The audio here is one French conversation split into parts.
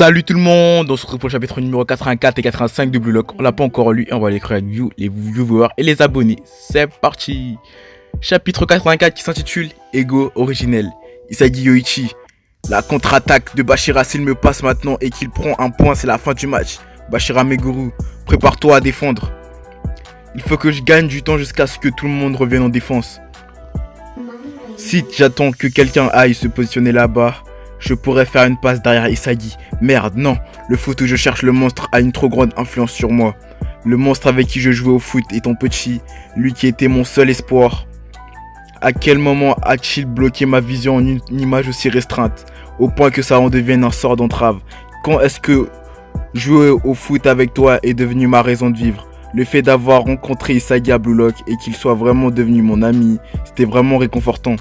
Salut tout le monde, on se retrouve pour le chapitre numéro 84 et 85 de Blue Lock. On l'a pas encore lu, on va l'écrire avec vous, les viewers et les abonnés. C'est parti. Chapitre 84 qui s'intitule Ego originel. Isagi Yoichi. La contre-attaque de Bashira, s'il me passe maintenant et qu'il prend un point, c'est la fin du match. Bashira Meguru, prépare-toi à défendre. Il faut que je gagne du temps jusqu'à ce que tout le monde revienne en défense. Si j'attends que quelqu'un aille se positionner là-bas, je pourrais faire une passe derrière Isagi. Merde, non. Le foot où je cherche le monstre a une trop grande influence sur moi. Le monstre avec qui je jouais au foot étant petit, lui qui était mon seul espoir. À quel moment a-t-il bloqué ma vision en une image aussi restreinte, au point que ça en devienne un sort d'entrave? Quand est-ce que jouer au foot avec toi est devenu ma raison de vivre? Le fait d'avoir rencontré Isagi à Blue Lock et qu'il soit vraiment devenu mon ami, c'était vraiment réconfortant.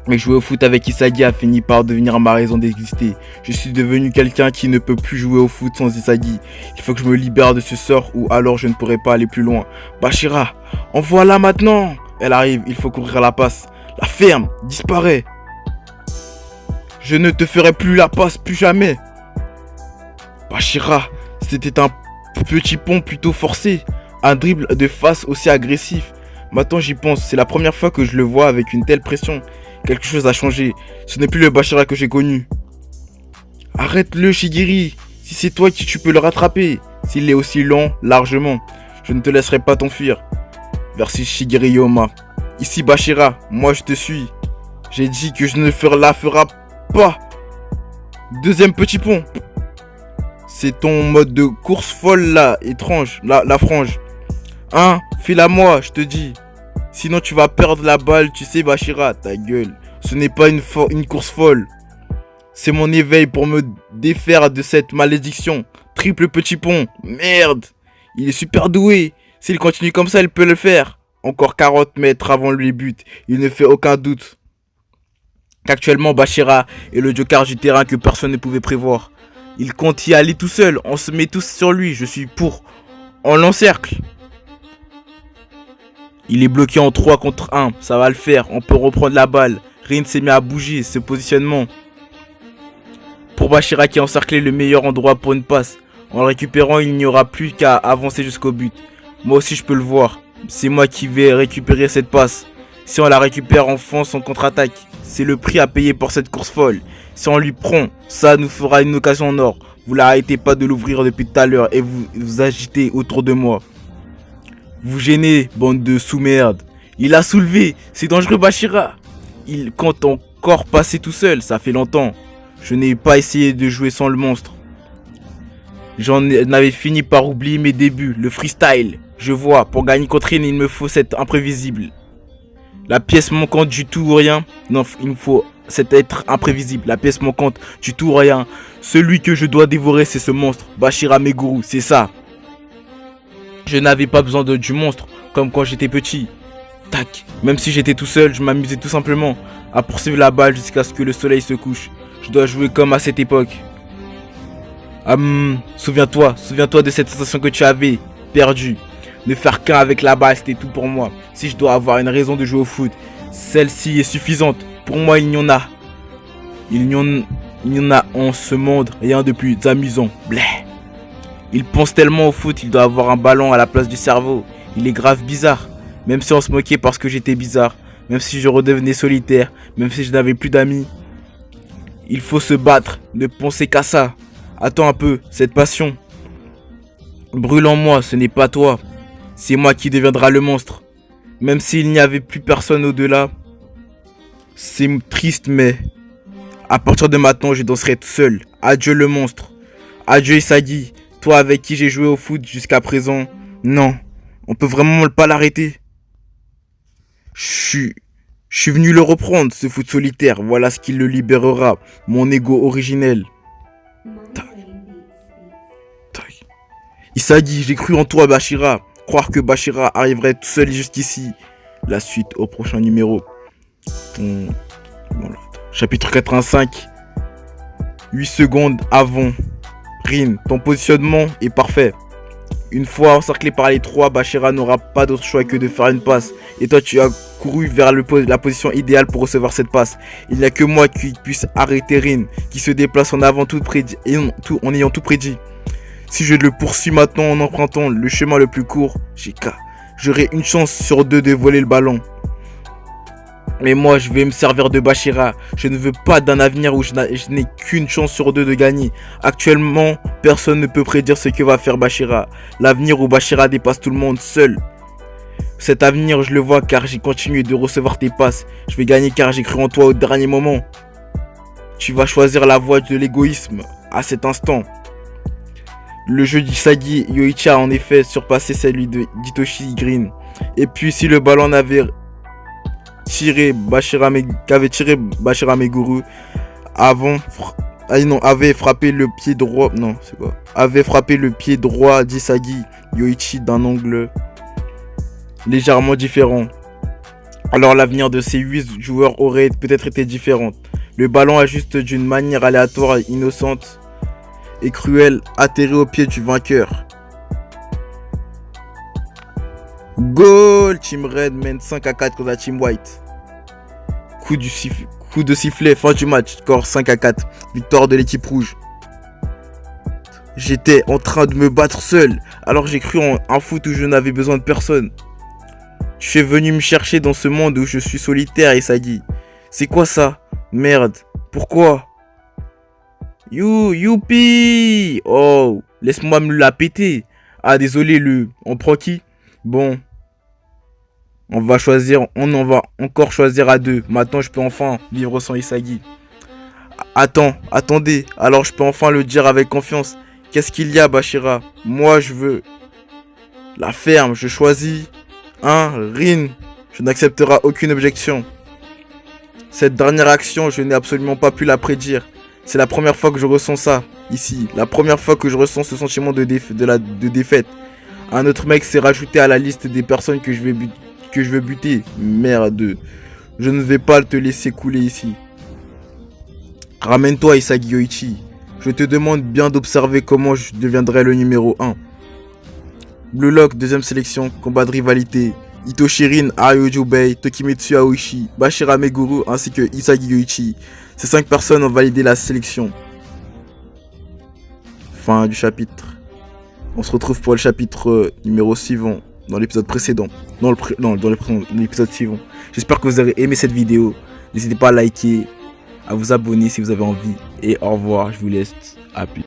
Mais jouer au foot avec Isagi a fini par devenir ma raison d'exister. Je suis devenu quelqu'un qui ne peut plus jouer au foot sans Isagi. Il faut que je me libère de ce sort ou alors je ne pourrai pas aller plus loin. Bashira, envoie-la maintenant! Elle arrive, il faut couvrir la passe. La ferme, disparaît. Je ne te ferai plus la passe, plus jamais. Bashira, c'était un petit pont plutôt forcé. Un dribble de face aussi agressif. Maintenant j'y pense, c'est la première fois que je le vois avec une telle pression. Quelque chose a changé. Ce n'est plus le Bashira que j'ai connu. Arrête-le, Shigiri. Si c'est toi qui tu peux le rattraper. S'il est aussi lent, largement. Je ne te laisserai pas t'enfuir. Merci Shigiri Yoma. Ici Bashira, moi je te suis. J'ai dit que je ne la ferai pas. Deuxième petit pont. C'est ton mode de course folle là, étrange, la frange. Hein, file-la moi, je te dis. Sinon tu vas perdre la balle, tu sais Bashira, ta gueule. Ce n'est pas une course folle. C'est mon éveil pour me défaire de cette malédiction. Triple petit pont, merde. Il est super doué. S'il continue comme ça, il peut le faire. Encore 40 mètres avant le but, il ne fait aucun doute qu'actuellement Bashira est le joker du terrain que personne ne pouvait prévoir. Il compte y aller tout seul, on se met tous sur lui, je suis pour. On l'encercle. Il est bloqué en 3 contre 1, ça va le faire, on peut reprendre la balle. Rin s'est mis à bouger, ce positionnement. Pour Bashira qui a encerclé le meilleur endroit pour une passe. En le récupérant, il n'y aura plus qu'à avancer jusqu'au but. Moi aussi je peux le voir, c'est moi qui vais récupérer cette passe. Si on la récupère, on fonce en contre-attaque. C'est le prix à payer pour cette course folle. Si on lui prend, ça nous fera une occasion en or. Vous n'arrêtez pas de l'ouvrir depuis tout à l'heure et vous agitez autour de moi. Vous gênez, bande de sous-merde. Il a soulevé, c'est dangereux Bashira. Il compte encore passer tout seul, ça fait longtemps. Je n'ai pas essayé de jouer sans le monstre. J'en avais fini par oublier mes débuts, le freestyle. Je vois, pour gagner contre Rin, il me faut cet imprévisible. La pièce manquante du tout ou rien. Non, il me faut cet être imprévisible. La pièce manquante du tout ou rien. Celui que je dois dévorer, c'est ce monstre. Bashira Meguru, c'est ça. Je n'avais pas besoin du monstre, comme quand j'étais petit. Tac. Même si j'étais tout seul, je m'amusais tout simplement à poursuivre la balle jusqu'à ce que le soleil se couche. Je dois jouer comme à cette époque. Souviens-toi de cette sensation que tu avais, perdu. Ne faire qu'un avec la balle, c'était tout pour moi. Si je dois avoir une raison de jouer au foot, celle-ci est suffisante. Pour moi, il n'y en a. Il n'y en a en ce monde rien de plus amusant. Bleh. Il pense tellement au foot, il doit avoir un ballon à la place du cerveau. Il est grave bizarre. Même si on se moquait parce que j'étais bizarre. Même si je redevenais solitaire. Même si je n'avais plus d'amis. Il faut se battre, ne penser qu'à ça. Attends un peu, cette passion brûle en moi, ce n'est pas toi. C'est moi qui deviendra le monstre. Même s'il n'y avait plus personne au-delà. C'est triste mais... à partir de maintenant, je danserai tout seul. Adieu le monstre. Adieu Isagi. Toi avec qui j'ai joué au foot jusqu'à présent. Non, on peut vraiment pas l'arrêter. Je suis venu le reprendre, ce foot solitaire. Voilà ce qui le libérera. Mon ego originel. Tac. Tac. Isagi, j'ai cru en toi Bashira. Croire que Bashira arriverait tout seul jusqu'ici. La suite au prochain numéro. Voilà. Chapitre 85. 8 secondes avant. Rin, ton positionnement est parfait. Une fois encerclé par les trois, Bachira n'aura pas d'autre choix que de faire une passe. Et toi, tu as couru vers la position idéale pour recevoir cette passe. Il n'y a que moi qui puisse arrêter Rin, qui se déplace en avant en ayant tout prédit. Si je le poursuis maintenant en empruntant le chemin le plus court, j'aurai une chance sur deux de voler le ballon. Mais moi, je vais me servir de Bachira. Je ne veux pas d'un avenir où je n'ai qu'une chance sur deux de gagner. Actuellement, personne ne peut prédire ce que va faire Bachira. L'avenir où Bachira dépasse tout le monde seul. Cet avenir, je le vois car j'ai continué de recevoir tes passes. Je vais gagner car j'ai cru en toi au dernier moment. Tu vas choisir la voie de l'égoïsme à cet instant. Le jeu d'Isagi Yoichi a en effet surpassé celui d'Hitoshi Green. Et puis si le ballon avait tiré Bachira Meguru avait frappé le pied droit d'Isagi Yoichi d'un angle légèrement différent, alors l'avenir de ces 8 joueurs aurait peut-être été différent. Le ballon a juste d'une manière aléatoire, innocente et cruelle atterri au pied du vainqueur. Goal! Team Red mène 5-4 contre la Team White. Coup de sifflet, fin du match, score 5-4, victoire de l'équipe rouge. J'étais en train de me battre seul, alors j'ai cru en un foot où je n'avais besoin de personne. Tu es venu me chercher dans ce monde où je suis solitaire, Isagi. C'est quoi ça? Merde, pourquoi? Youpi! Oh, laisse-moi me la péter. Ah, désolé, on prend qui? Bon. On va encore choisir à deux. Maintenant, je peux enfin vivre sans Isagi. Attendez. Alors, je peux enfin le dire avec confiance. Qu'est-ce qu'il y a, Bachira? Moi, je veux la ferme. Je choisis Rin. Je n'accepterai aucune objection. Cette dernière action, je n'ai absolument pas pu la prédire. C'est la première fois que je ressens ça, ici. La première fois que je ressens ce sentiment de défaite. Un autre mec s'est rajouté à la liste des personnes que je veux buter. Merde. Je ne vais pas te laisser couler ici. Ramène-toi, Isagi Yoichi. Je te demande bien d'observer comment je deviendrai le numéro 1. Blue Lock, deuxième sélection, combat de rivalité. Hitoshi Rin, Aryojubei, Tokimitsu Aoishi, Bachira Meguru ainsi que Isagi Yoichi. Ces 5 personnes ont validé la sélection. Fin du chapitre. On se retrouve pour le chapitre numéro suivant, dans l'épisode précédent. Dans l'épisode suivant. J'espère que vous avez aimé cette vidéo. N'hésitez pas à liker, à vous abonner si vous avez envie. Et au revoir, je vous laisse. À plus.